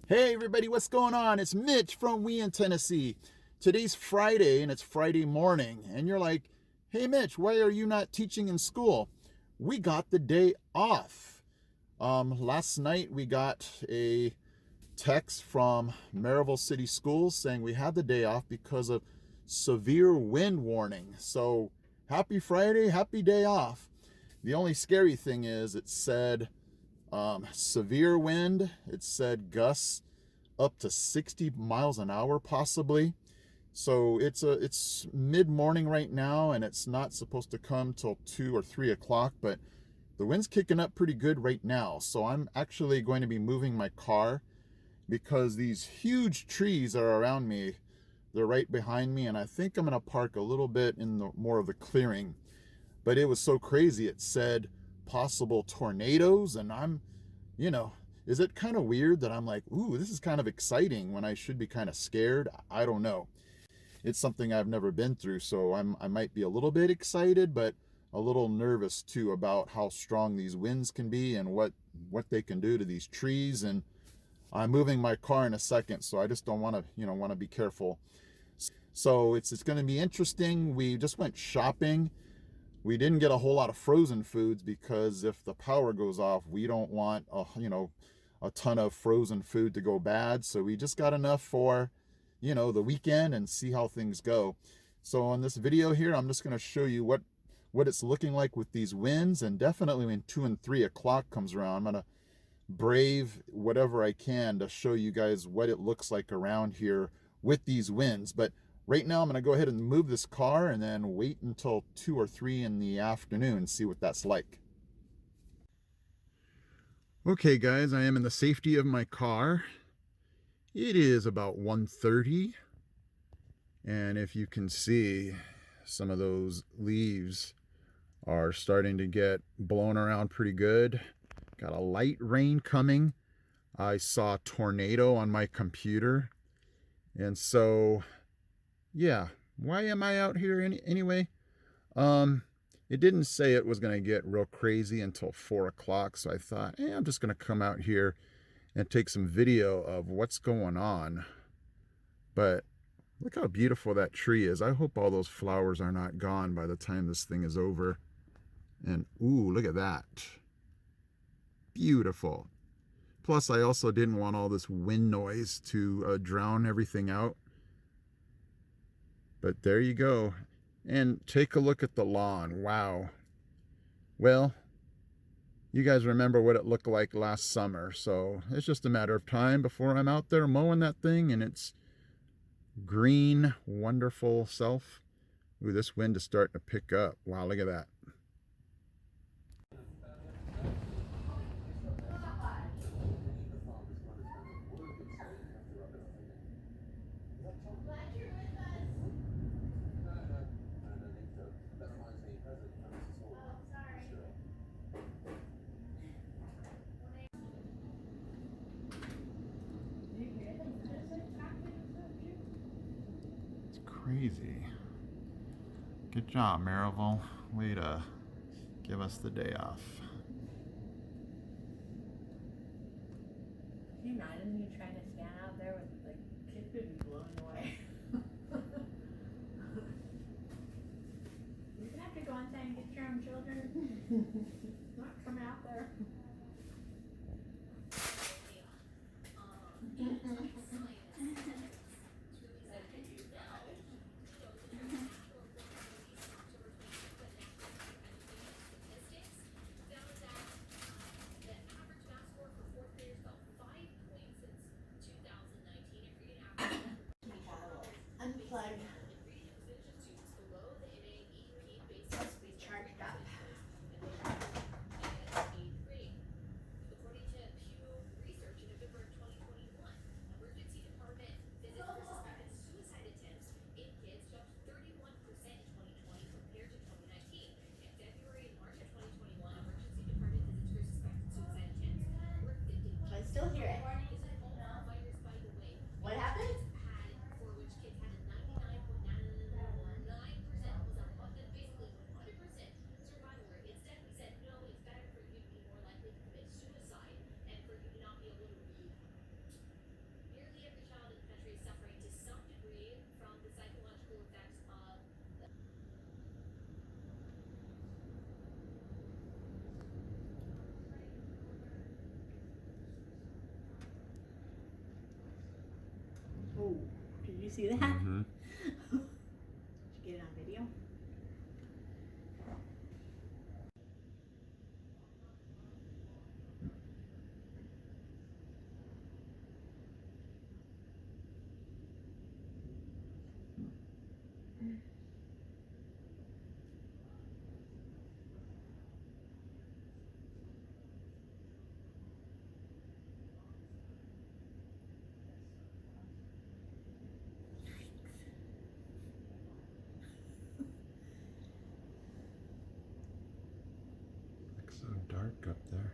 Hey everybody, what's going on? It's Mitch from We in Tennessee. Today's Friday and it's Friday morning, and you're like, hey Mitch, why are you not teaching in school? We got the day off. Last night we got a text from Maryville City Schools saying we had the day off because of severe wind warning. So happy Friday, happy day off. The only scary thing is it said severe wind. It said gusts up to 60 miles an hour possibly. So it's mid-morning right now, and it's not supposed to come till 2 or 3 o'clock, but the wind's kicking up pretty good right now. So I'm actually going to be moving my car because these huge trees are around me. They're right behind me, and I think I'm going to park a little bit in the more of the clearing. But it was so crazy. It said possible tornadoes, and you know, is it kind of weird that I'm like, ooh, this is kind of exciting when I should be kind of scared? I don't know. It's something I've never been through, so I might be a little bit excited, but a little nervous too about how strong these winds can be and what they can do to these trees. And I'm moving my car in a second, so I just don't want to, want to be careful. So it's going to be interesting. We just went shopping. We didn't get a whole lot of frozen foods because if the power goes off, we don't want a ton of frozen food to go bad. So we just got enough for, the weekend and see how things go. So in this video here, I'm just going to show you what it's looking like with these winds, and definitely when 2 and 3 o'clock comes around, I'm going to brave whatever I can to show you guys what it looks like around here with these winds. But right now I'm going to go ahead and move this car and then wait until 2 or 3 in the afternoon and see what that's like. Okay guys, I am in the safety of my car. It is about 1:30, and if you can see, some of those leaves are starting to get blown around pretty good. Got a light rain coming. I saw a tornado on my computer. And so, yeah, why am I out here anyway? It didn't say it was going to get real crazy until 4 o'clock. So I thought, hey, I'm just going to come out here and take some video of what's going on. But look how beautiful that tree is. I hope all those flowers are not gone by the time this thing is over. And ooh, look at that. Beautiful. Plus, I also didn't want all this wind noise to drown everything out. But there you go. And take a look at the lawn. Wow. Well, you guys remember what it looked like last summer. So it's just a matter of time before I'm out there mowing that thing and its green, wonderful self. Ooh, this wind is starting to pick up. Wow, look at that. It's crazy. Good job, Maryville. Way to give us the day off. Can you imagine you trying to stand out there with like kids would be blown away. You're gonna have to go inside and get your own children. Not come out there. Unplug. Supposed to be charged up. you see that? Mm-hmm. Did you get it on video? Looks so dark up there.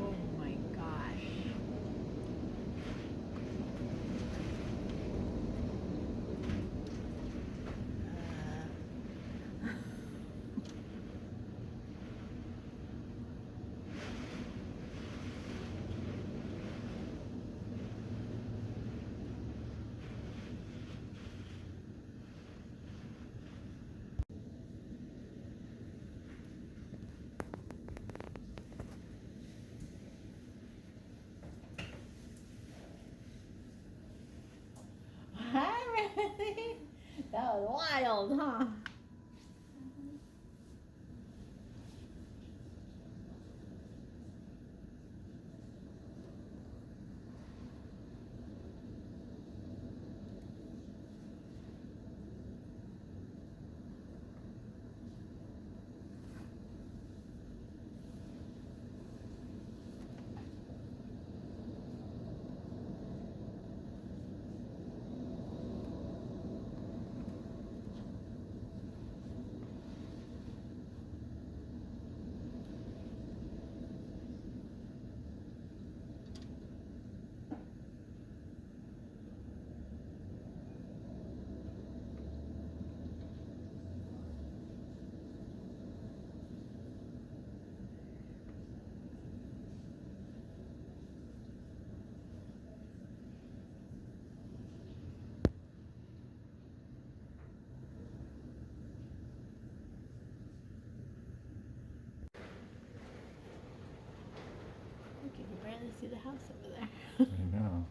Oh my gosh. Really? That was wild, huh? You can barely see the house over there. I know.